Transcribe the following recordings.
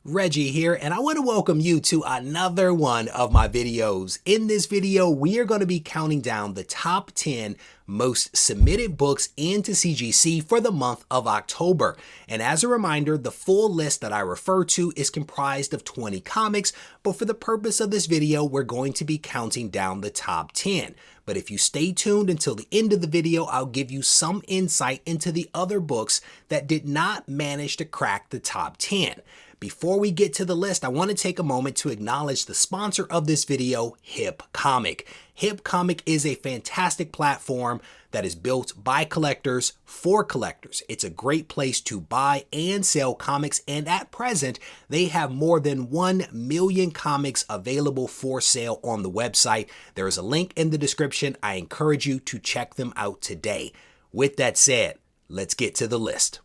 Reggie here, and I want to welcome you to another one of my videos. In this video, we are going to be counting down the top 10 most submitted books into CGC for the month of October. And as a reminder, the full list that I refer to is comprised of 20 comics, but for the purpose of this video, we're going to be counting down the top 10. But if you stay tuned until the end of the video, I'll give you some insight into the other books that did not manage to crack the top 10. Before we get to the list, I want to take a moment to acknowledge the sponsor of this video, Hip Comic. Hip Comic is a fantastic platform that is built by collectors for collectors. It's a great place to buy and sell comics, and at present, they have more than 1 million comics available for sale on the website. There is a link in the description. I encourage you to check them out today. With that said, let's get to the list.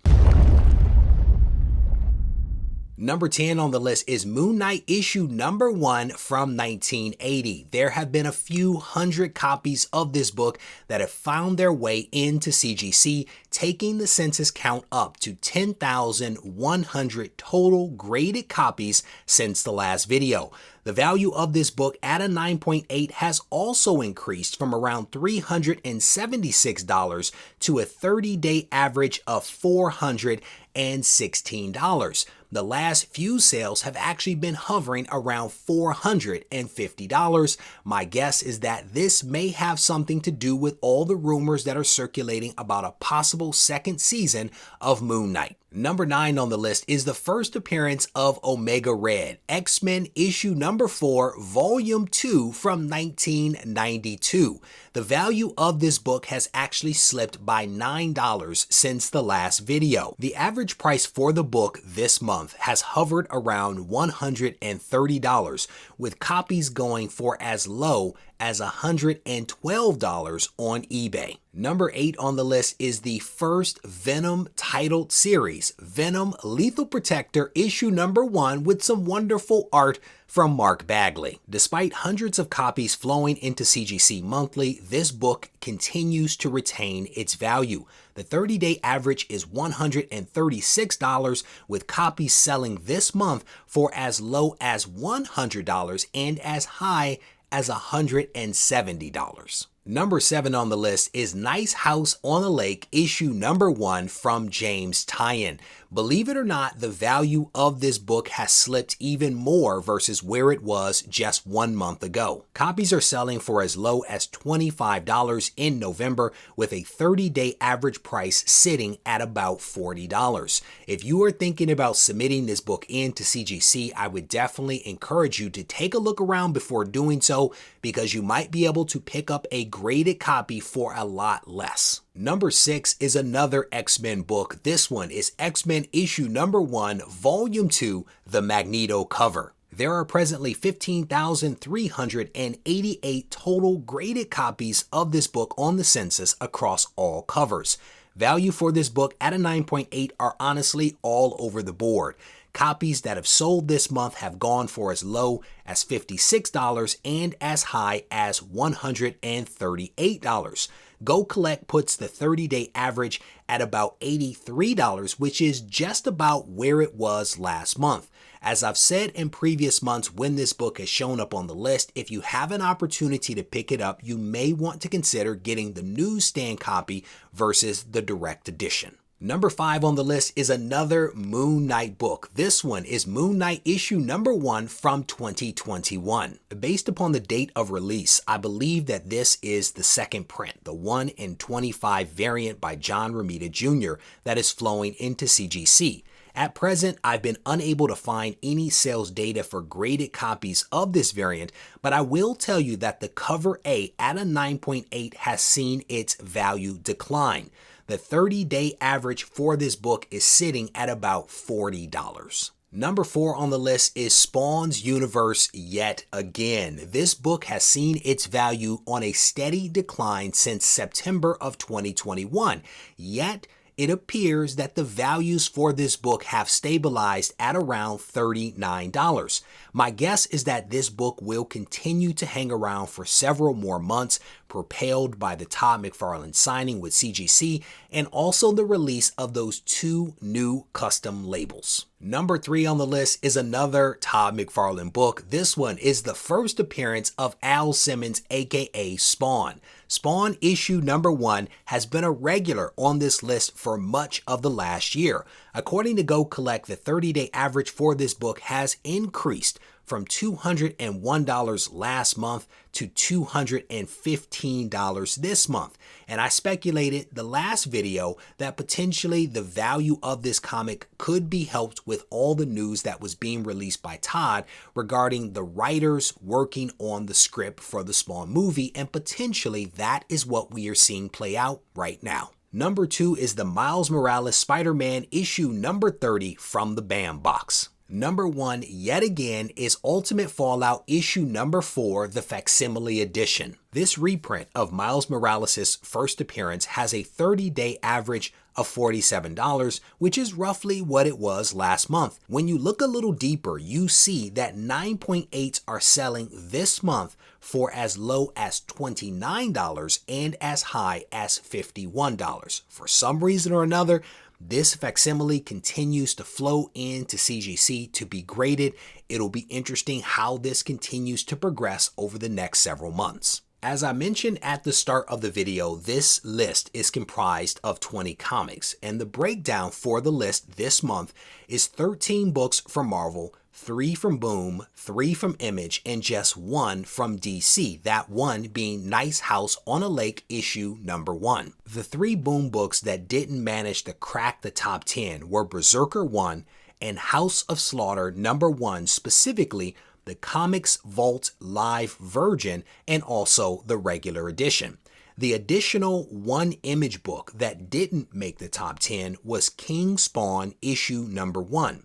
Number 10 on the list is Moon Knight issue number 1 from 1980. There have been a few hundred copies of this book that have found their way into CGC, taking the census count up to 10,100 total graded copies since the last video. The value of this book at a 9.8 has also increased from around $376 to a 30-day average of $416. The last few sales have actually been hovering around $450. My guess is that this may have something to do with all the rumors that are circulating about a possible second season of Moon Knight. Number 9 on the list is the first appearance of Omega Red, X-Men issue number 4, volume 2 from 1992. The value of this book has actually slipped by $9 since the last video. The average price for the book this month has hovered around $130, with copies going for as low as $112 on eBay. Number 8 on the list is the first Venom titled series, Venom Lethal Protector issue number 1, with some wonderful art from Mark Bagley. Despite hundreds of copies flowing into CGC monthly, this book continues to retain its value. The 30-day average is $136, with copies selling this month for as low as $100 and as high as $170. Number 7 on the list is Nice House on the Lake issue number 1 from James Tyan. Believe it or not, the value of this book has slipped even more versus where it was just 1 month ago. Copies are selling for as low as $25 in November, with a 30-day average price sitting at about $40. If you are thinking about submitting this book into CGC, I would definitely encourage you to take a look around before doing so, because you might be able to pick up a graded copy for a lot less. Number 6 is another X-Men book. This one is X-Men issue number 1, volume 2, the Magneto cover. There are presently 15,388 total graded copies of this book on the census across all covers. Value for this book at a 9.8 are honestly all over the board. Copies that have sold this month have gone for as low as $56 and as high as $138. Go Collect puts the 30-day average at about $83, which is just about where it was last month. As I've said in previous months when this book has shown up on the list, if you have an opportunity to pick it up, you may want to consider getting the newsstand copy versus the direct edition. Number 5 on the list is another Moon Knight book. This one is Moon Knight issue number 1 from 2021. Based upon the date of release, I believe that this is the second print, the 1 in 25 variant by John Romita Jr. that is flowing into CGC. At present, I've been unable to find any sales data for graded copies of this variant, but I will tell you that the cover A at a 9.8 has seen its value decline. The 30-day average for this book is sitting at about $40. Number 4 on the list is Spawn's Universe yet again. This book has seen its value on a steady decline since September of 2021, yet it appears that the values for this book have stabilized at around $39. My guess is that this book will continue to hang around for several more months, propelled by the Todd McFarlane signing with CGC and also the release of those 2 new custom labels. Number 3 on the list is another Todd McFarlane book. This one is the first appearance of Al Simmons, aka Spawn. Spawn issue number 1 has been a regular on this list for much of the last year. According to Go Collect, the 30-day average for this book has increased from $201 last month to $215 this month. And I speculated the last video that potentially the value of this comic could be helped with all the news that was being released by Todd regarding the writers working on the script for the Spawn movie, and potentially that is what we are seeing play out right now. Number 2 is the Miles Morales Spider-Man issue number 30 from the BAM box. Number 1, yet again, is Ultimate Fallout issue number 4, the facsimile edition. This reprint of Miles Morales' first appearance has a 30-day average of $47, which is roughly what it was last month. When you look a little deeper, you see that 9.8s are selling this month for as low as $29 and as high as $51. For some reason or another, this facsimile continues to flow into CGC to be graded. It'll be interesting how this continues to progress over the next several months. As I mentioned at the start of the video, this list is comprised of 20 comics, and the breakdown for the list this month is 13 books from Marvel, 3 from Boom, 3 from Image, and just 1 from DC, that one being Nice House on a Lake issue number 1. The 3 Boom books that didn't manage to crack the top 10 were Berserker 1 and House of Slaughter number 1, specifically the Comics Vault Live Virgin and also the regular edition. The additional 1 Image book that didn't make the top 10 was King Spawn issue number 1.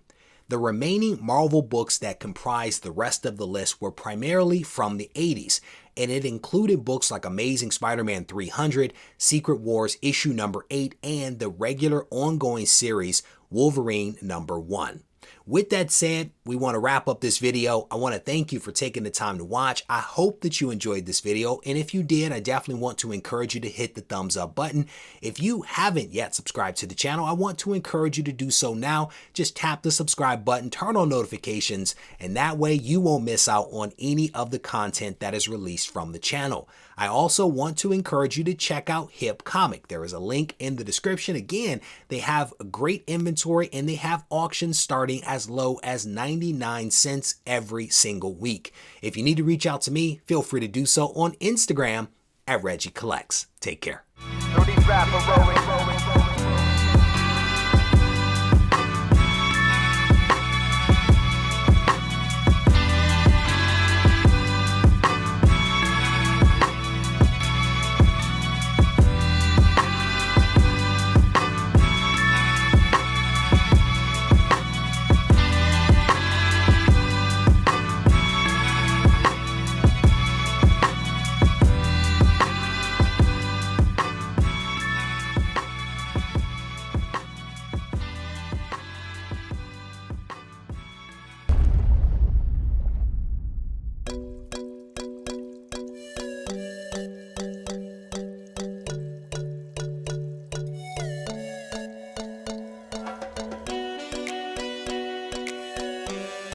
The remaining Marvel books that comprised the rest of the list were primarily from the 80s, and it included books like Amazing Spider-Man 300, Secret Wars issue number 8, and the regular ongoing series Wolverine number 1. With that said, we want to wrap up this video. I want to thank you for taking the time to watch. I hope that you enjoyed this video, and if you did, I definitely want to encourage you to hit the thumbs up button. If you haven't yet subscribed to the channel, I want to encourage you to do so now. Just tap the subscribe button, turn on notifications, and that way you won't miss out on any of the content that is released from the channel. I also want to encourage you to check out Hip Comic. There is a link in the description. Again, they have a great inventory and they have auctions starting as low as 99 cents every single week. If you need to reach out to me, feel free to do so on Instagram at Regie Collects. Take care.